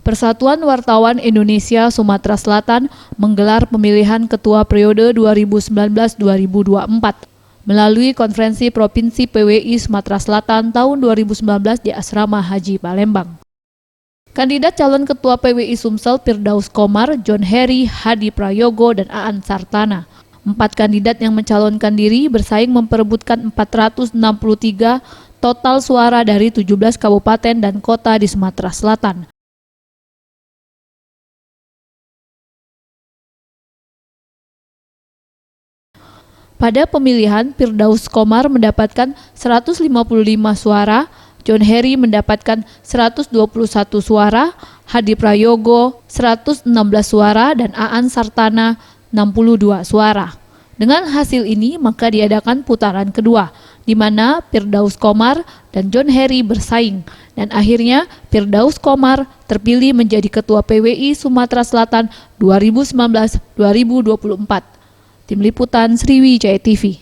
Persatuan Wartawan Indonesia Sumatera Selatan menggelar pemilihan ketua periode 2019-2024 melalui Konferensi Provinsi PWI Sumatera Selatan tahun 2019 di Asrama Haji Palembang. Kandidat calon ketua PWI Sumsel Firdaus Komar, John Heri, Hadi Prayogo, dan Aan Sartana. 4 kandidat yang mencalonkan diri bersaing memperebutkan 463 total suara dari 17 kabupaten dan kota di Sumatera Selatan. Pada pemilihan, Firdaus Komar mendapatkan 155 suara, John Heri mendapatkan 121 suara, Hadi Prayogo 116 suara, dan Aan Sartana 62 suara. Dengan hasil ini, maka diadakan putaran kedua, di mana Firdaus Komar dan John Heri bersaing, dan akhirnya Firdaus Komar terpilih menjadi Ketua PWI Sumatera Selatan 2019-2024. Tim Liputan Sriwijaya TV.